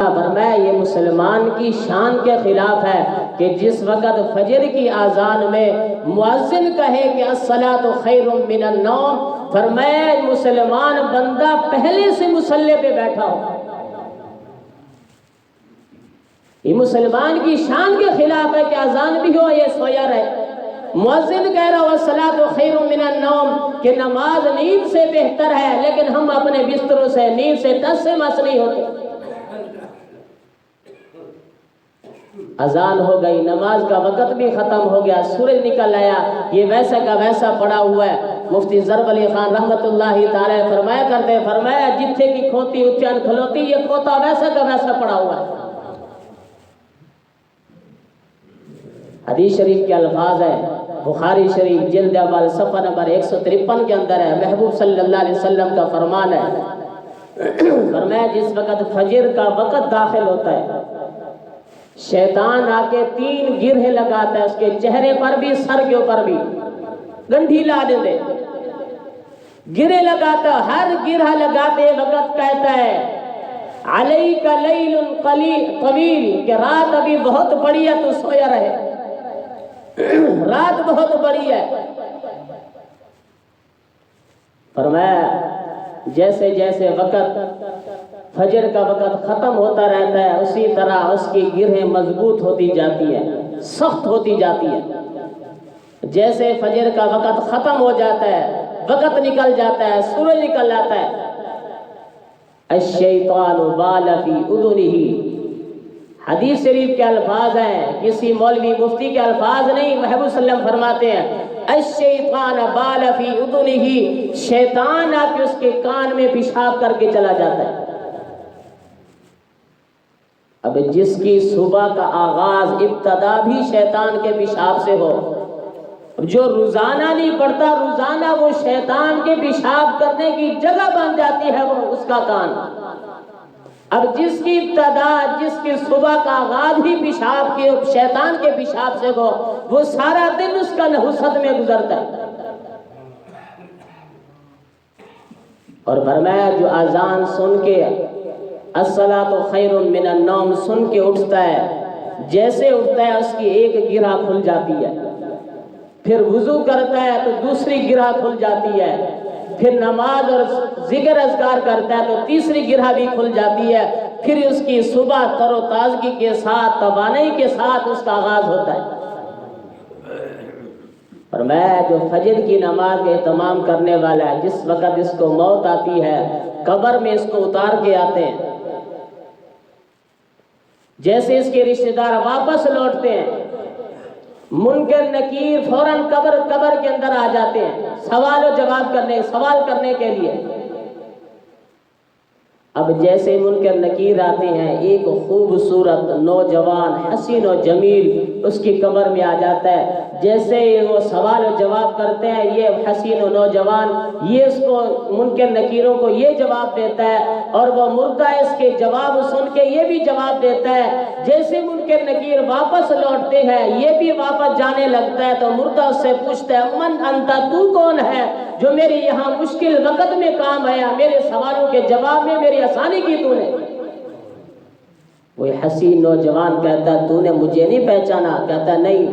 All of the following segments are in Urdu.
فرمایا یہ مسلمان کی شان کے خلاف ہے کہ جس وقت فجر کی اذان میں مؤذن کہے کہ الصلاۃ خیر من النوم، فرمایا مسلمان بندہ پہلے سے مصلی پہ بیٹھا ہو۔ یہ مسلمان کی شان کے خلاف ہے کہ اذان بھی ہو یہ سویا رہے۔ مؤذن کہہ رہا ہو الصلاۃ خیر من النوم کہ نماز نیند سے بہتر ہے، لیکن ہم اپنے بستروں سے نیند سے ٹس سے مس نہیں ہوتے۔ اذان ہو گئی، نماز کا وقت بھی ختم ہو گیا، سورج نکل آیا، یہ ویسا کا ویسا پڑا ہوا ہے۔ مفتی ضرب علی خان رحمت اللہ تعالی فرمایا کرتے، فرمایا جتھے کی کھوتی اتیان کھلوتی، یہ کھوتا ویسا کا ویسا پڑا ہوا ہے۔ حدیث شریف کے الفاظ ہے، بخاری شریف جلد اول صفحہ نمبر 153 کے اندر ہے، محبوب صلی اللہ علیہ وسلم کا فرمان ہے، فرمایا جس وقت فجر کا وقت داخل ہوتا ہے شیطان آ کے 3 گرہ لگاتا ہے، اس کے چہرے پر بھی سر کے اوپر بھی گنڈھی لا دے، گرہ لگاتا ہے، ہر گرہ لگاتے وقت کہتا ہے علیک لیل طویل کہ رات ابھی بہت بڑی ہے تو سویا رہے، رات بہت بڑی ہے۔ فرمایا جیسے جیسے وقت فجر کا وقت ختم ہوتا رہتا ہے اسی طرح اس کی گرہیں مضبوط ہوتی جاتی ہے، سخت ہوتی جاتی ہے۔ جیسے فجر کا وقت ختم ہو جاتا ہے، وقت نکل جاتا ہے، سورج نکل جاتا ہے، الشیطان بال فی اذنہ، حدیث شریف کے الفاظ ہیں، کسی مولوی مفتی کے الفاظ نہیں، محبوب صلی اللہ علیہ وسلم فرماتے ہیں الشیطان بال فی اذنہ، شیطان آ کے اس کے کان میں پیشاب کر کے چلا جاتا ہے۔ اب جس کی صبح کا آغاز ابتدا بھی شیطان کے پیشاب سے ہو، جو روزانہ نہیں پڑھتا، روزانہ وہ شیطان کے پیشاب کرنے کی جگہ بن جاتی ہے وہ اس کا کان۔ اب جس کی ابتدا، جس کی صبح کا آغاز بھی پیشاب کے شیطان کے پیشاب سے ہو، وہ سارا دن اس کا نحوست میں گزرتا ہے۔ اور فرمایا جو اذان سن کے الصلاۃ خیر من النوم سن کے اٹھتا ہے، جیسے اٹھتا ہے اس کی ایک گرہ کھل جاتی ہے، پھر وضو کرتا ہے تو دوسری گرہ کھل جاتی ہے، پھر نماز اور ذکر اذکار کرتا ہے تو تیسری گرہ بھی کھل جاتی ہے، پھر اس کی صبح تر و تازگی کے ساتھ، توانائی کے ساتھ اس کا آغاز ہوتا ہے۔ اور میں جو فجر کی نماز کا اہتمام کرنے والا ہے، جس وقت اس کو موت آتی ہے قبر میں اس کو اتار کے آتے ہیں، جیسے اس کے رشتہ دار واپس لوٹتے ہیں، منکر نکیر فوراً قبر کے اندر آ جاتے ہیں سوال و جواب سوال کرنے کے لیے۔ اب جیسے منکر نکیر آتے ہیں، ایک خوبصورت نوجوان حسین و جمیل اس کی قبر میں آ جاتا ہے، جیسے وہ سوال و جواب کرتے ہیں، یہ حسین و نوجوان یہ اس کو منکر نکیروں کو یہ جواب دیتا ہے، اور وہ مردہ اس کے جواب سن کے یہ بھی جواب دیتا ہے۔ جیسے منکر نکیر واپس لوٹتے ہیں، یہ بھی واپس جانے لگتا ہے تو مردہ اس سے پوچھتا ہے من انت، تو کون ہے جو میری یہاں مشکل وقت میں کام آیا، میرے سوالوں کے جواب میں میری آسانی کی تو نے؟ وہ حسین نوجوان کہتا ہے تو نے مجھے نہیں پہچانا؟ کہتا نہیں،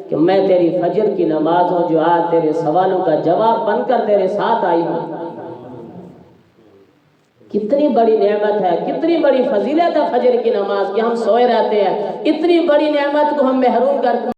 کہ میں تیری فجر کی نماز ہوں جو آج تیرے سوالوں کا جواب بن کر تیرے ساتھ آئی ہوں۔ کتنی بڑی نعمت ہے، کتنی بڑی فضیلت ہے فجر کی نماز کہ ہم سوئے رہتے ہیں، اتنی بڑی نعمت کو ہم محروم کرتے ہیں۔